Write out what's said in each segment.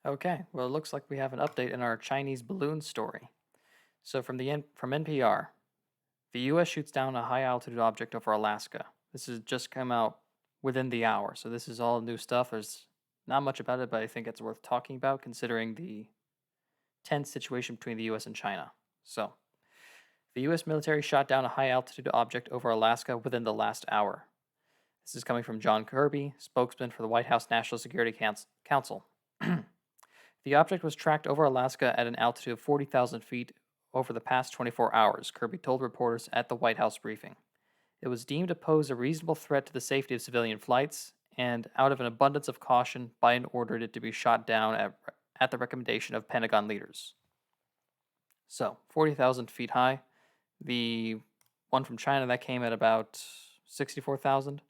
Okay, well, it looks like we have an update in our Chinese balloon story. So, from NPR, the U.S. shoots down a high altitude object over Alaska. This has just come out within the hour, so this is all new stuff. There's not much about it, but I think it's worth talking about considering the tense situation between the U.S. and China. So, the U.S. military shot down a high altitude object over Alaska within the last hour. This is coming from John Kirby, spokesman for the White House National Security Council. The object was tracked over Alaska at an altitude of 40,000 feet over the past 24 hours, Kirby told reporters at the White House briefing. It was deemed to pose a reasonable threat to the safety of civilian flights, and out of an abundance of caution, Biden ordered it to be shot down at the recommendation of Pentagon leaders. So, 40,000 feet high. The one from China that came at about 64,000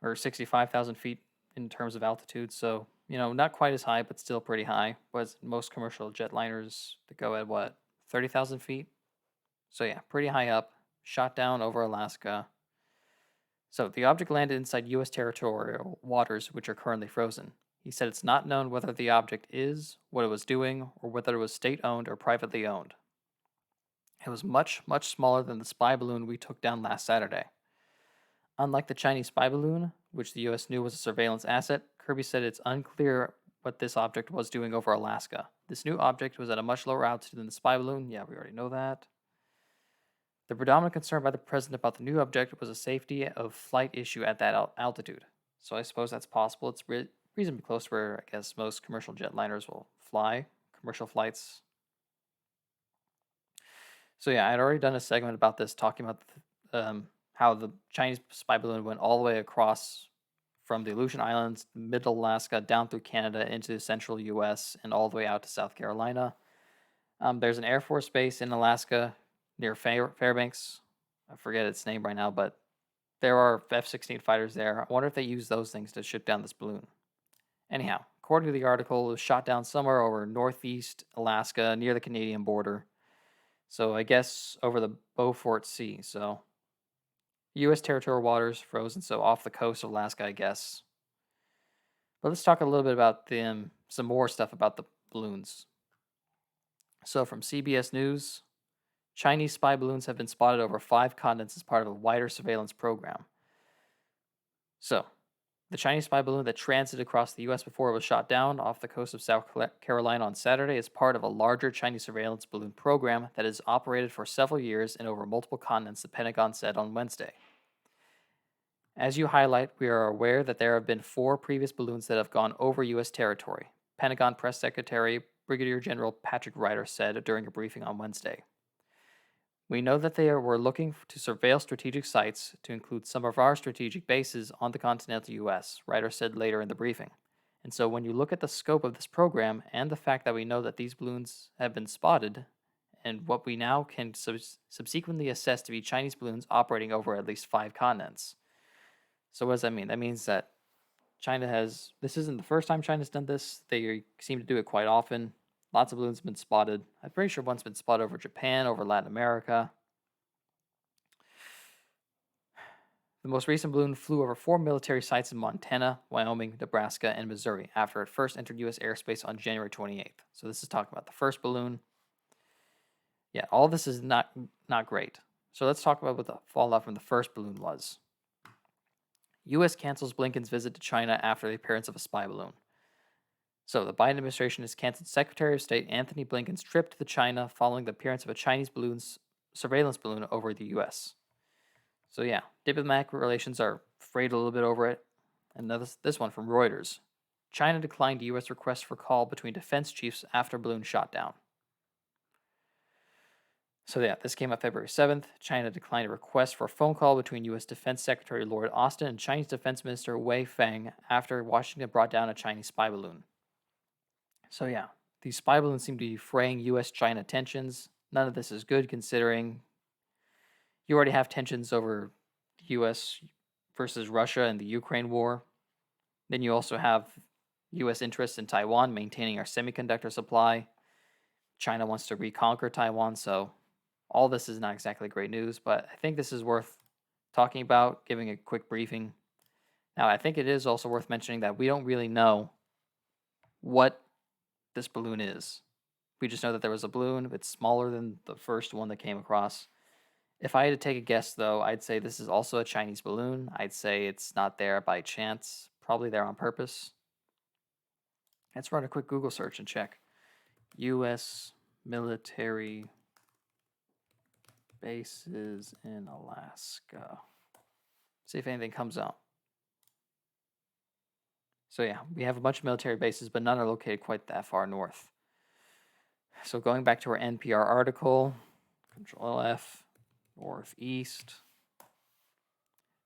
or 65,000 feet in terms of altitude. So, not quite as high, but still pretty high. Was most commercial jetliners that go at what, 30,000 feet? So, yeah, pretty high up, shot down over Alaska. So, the object landed inside U.S. territorial waters, which are currently frozen. He said it's not known whether the object is, what it was doing, or whether it was state owned or privately owned. It was much, much smaller than the spy balloon we took down last Saturday. Unlike the Chinese spy balloon, which the U.S. knew was a surveillance asset, Kirby said it's unclear what this object was doing over Alaska. This new object was at a much lower altitude than the spy balloon. Yeah, we already know that. The predominant concern by the president about the new object was a safety of flight issue at that altitude. So I suppose that's possible. It's reasonably close to where I guess most commercial jetliners will fly, commercial flights. So yeah, I'd already done a segment about this, talking about how the Chinese spy balloon went all the way across from the Aleutian Islands, middle Alaska, down through Canada into the central U.S., and all the way out to South Carolina. There's an Air Force base in Alaska near Fairbanks. I forget its name right now, but there are F-16 fighters there. I wonder if they use those things to shoot down this balloon. Anyhow, according to the article, it was shot down somewhere over northeast Alaska near the Canadian border. So I guess over the Beaufort Sea. So U.S. territorial waters frozen, so off the coast of Alaska, I guess. But let's talk a little bit about some more stuff about the balloons. So from CBS News, Chinese spy balloons have been spotted over 5 continents as part of a wider surveillance program. So, the Chinese spy balloon that transited across the U.S. before it was shot down off the coast of South Carolina on Saturday is part of a larger Chinese surveillance balloon program that has operated for several years and over multiple continents, the Pentagon said on Wednesday. As you highlight, we are aware that there have been 4 previous balloons that have gone over U.S. territory, Pentagon Press Secretary Brigadier General Patrick Ryder said during a briefing on Wednesday. We know that they were looking to surveil strategic sites, to include some of our strategic bases on the continental U.S., Ryder said later in the briefing. And so when you look at the scope of this program and the fact that we know that these balloons have been spotted, and what we now can subsequently assess to be Chinese balloons operating over at least 5 continents. So what does that mean? That means that this isn't the first time China's done this. They seem to do it quite often. Lots of balloons have been spotted. I'm pretty sure one's been spotted over Japan, over Latin America. The most recent balloon flew over 4 military sites in Montana, Wyoming, Nebraska, and Missouri after it first entered U.S. airspace on January 28th. So this is talking about the first balloon. Yeah, all this is not great. So let's talk about what the fallout from the first balloon was. U.S. cancels Blinken's visit to China after the appearance of a spy balloon. So, the Biden administration has canceled Secretary of State Antony Blinken's trip to China following the appearance of a Chinese surveillance balloon over the U.S. So, yeah, diplomatic relations are frayed a little bit over it. And this one from Reuters. China declined U.S. request for call between defense chiefs after balloon shot down. So, yeah, this came out February 7th. China declined a request for a phone call between U.S. Defense Secretary Lloyd Austin and Chinese Defense Minister Wei Feng after Washington brought down a Chinese spy balloon. So yeah, these spy balloons seem to be fraying U.S.-China tensions. None of this is good considering you already have tensions over the U.S. versus Russia and the Ukraine war. Then you also have U.S. interests in Taiwan, maintaining our semiconductor supply. China wants to reconquer Taiwan, so all this is not exactly great news, but I think this is worth talking about, giving a quick briefing. Now, I think it is also worth mentioning that we don't really know what this balloon is. We just know that there was a balloon. It's smaller than the first one that came across. If I had to take a guess, though, I'd say this is also a Chinese balloon. I'd say it's not there by chance, probably there on purpose. Let's run a quick Google search and check. U.S. military bases in Alaska. See if anything comes out. So yeah, we have a bunch of military bases, but none are located quite that far north. So going back to our NPR article, Control F, northeast.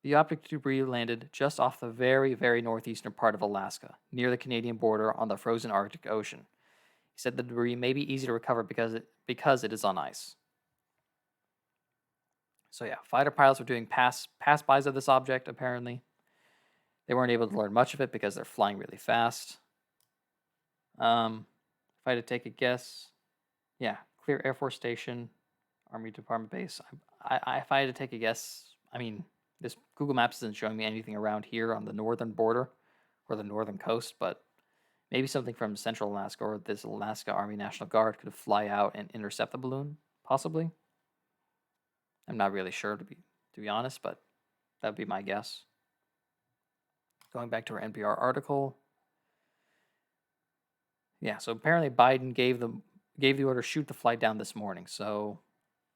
The object debris landed just off the very, very northeastern part of Alaska, near the Canadian border on the frozen Arctic Ocean. He said the debris may be easy to recover because it is on ice. So yeah, fighter pilots were doing pass-bys of this object, apparently. They weren't able to learn much of it because they're flying really fast. If I had to take a guess, yeah, Clear Air Force Station, Army Department Base. If I had to take a guess, I mean, this Google Maps isn't showing me anything around here on the northern border or the northern coast, but maybe something from Central Alaska or this Alaska Army National Guard could fly out and intercept the balloon, possibly. I'm not really sure to be honest, but that would be my guess. Going back to our NPR article. Yeah, so apparently Biden gave the order to shoot the flight down this morning. So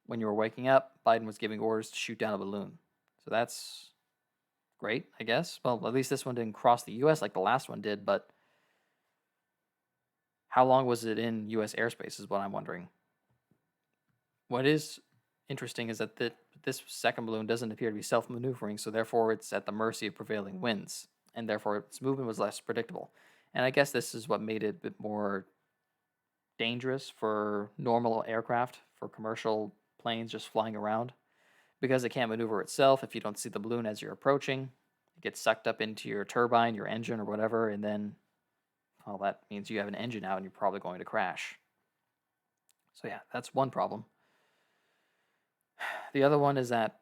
when you were waking up, Biden was giving orders to shoot down a balloon. So that's great, I guess. Well, at least this one didn't cross the U.S. like the last one did, but how long was it in U.S. airspace is what I'm wondering. What is interesting is that this second balloon doesn't appear to be self-maneuvering, so therefore it's at the mercy of prevailing winds, and therefore its movement was less predictable. And I guess this is what made it a bit more dangerous for normal aircraft, for commercial planes just flying around, because it can't maneuver itself. If you don't see the balloon as you're approaching, it gets sucked up into your turbine, your engine, or whatever, and then, well, that means you have an engine out and you're probably going to crash. So yeah, that's one problem. The other one is that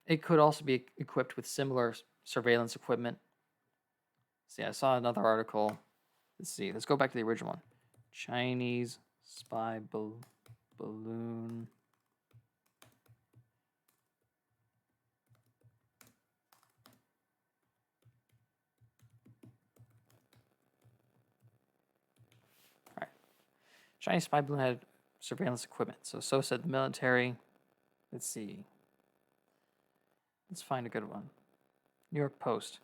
it could also be equipped with similar surveillance equipment. See, I saw another article. Let's see. Let's go back to the original one. Chinese spy balloon. All right. Chinese spy balloon had surveillance equipment. So said the military. Let's see. Let's find a good one. New York Post.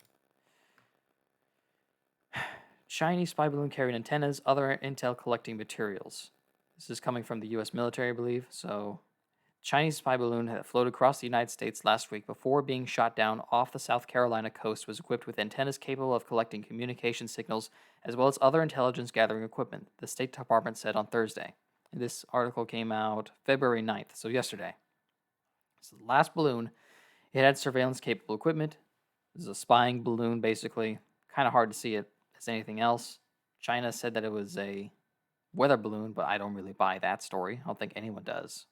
Chinese spy balloon carrying antennas, other intel collecting materials. This is coming from the U.S. military, I believe. So, Chinese spy balloon that floated across the United States last week before being shot down off the South Carolina coast was equipped with antennas capable of collecting communication signals as well as other intelligence gathering equipment, the State Department said on Thursday. And this article came out February 9th, so yesterday. So the last balloon, it had surveillance-capable equipment. This is a spying balloon, basically. Kind of hard to see it as anything else. China said that it was a weather balloon, but I don't really buy that story. I don't think anyone does.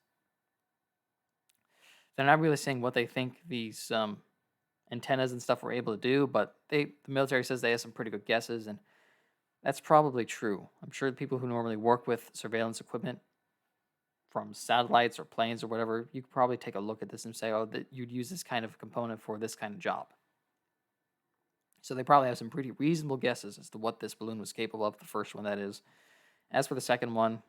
They're not really saying what they think these antennas and stuff were able to do, but the military says they have some pretty good guesses, and that's probably true. I'm sure the people who normally work with surveillance equipment from satellites or planes or whatever, you could probably take a look at this and say, oh, that you'd use this kind of component for this kind of job. So they probably have some pretty reasonable guesses as to what this balloon was capable of, the first one that is. As for the second one,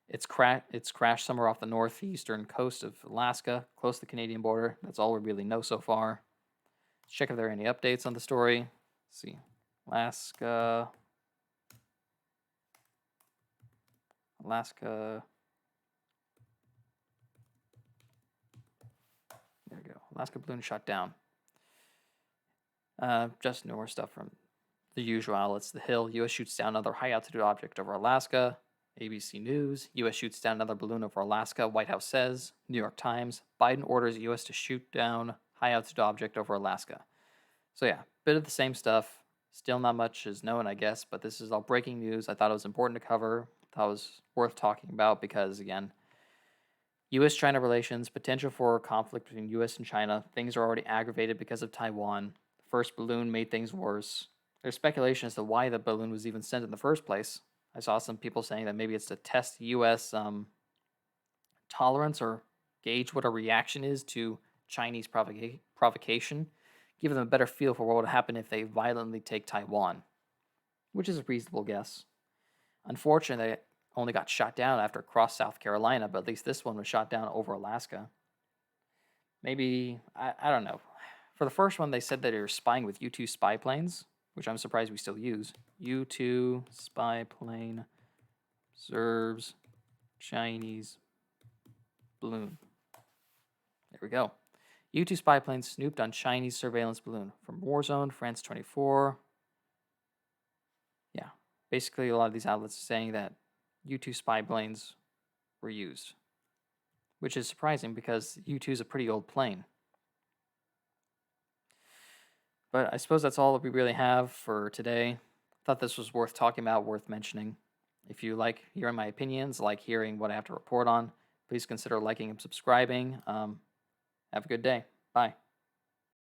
it's crashed somewhere off the northeastern coast of Alaska, close to the Canadian border. That's all we really know so far. Let's check if there are any updates on the story. Let's see. Alaska. There we go. Alaska balloon shot down. Just more stuff from the usual outlets. The Hill. U.S. shoots down another high-altitude object over Alaska. ABC News. U.S. shoots down another balloon over Alaska. White House says. New York Times. Biden orders U.S. to shoot down high-altitude object over Alaska. So yeah, bit of the same stuff. Still not much is known, I guess, but this is all breaking news. I thought it was important to cover. Thought it was worth talking about because, again, U.S.-China relations, potential for conflict between U.S. and China. Things are already aggravated because of Taiwan. The first balloon made things worse. There's speculation as to why the balloon was even sent in the first place. I saw some people saying that maybe it's to test U.S. Tolerance or gauge what a reaction is to Chinese provocation, give them a better feel for what would happen if they violently take Taiwan, which is a reasonable guess. Unfortunately, they only got shot down after it crossed South Carolina, but at least this one was shot down over Alaska. Maybe, I don't know. For the first one, they said that they were spying with U-2 spy planes, which I'm surprised we still use. U-2 spy plane observes Chinese balloon. There we go. U-2 spy plane snooped on Chinese surveillance balloon from Warzone, France 24. Yeah, basically a lot of these outlets are saying that U-2 spy planes were used, which is surprising because U-2 is a pretty old plane. But I suppose that's all that we really have for today. Thought this was worth talking about, worth mentioning. If you like hearing my opinions, like hearing what I have to report on, please consider liking and subscribing. Have a good day. Bye.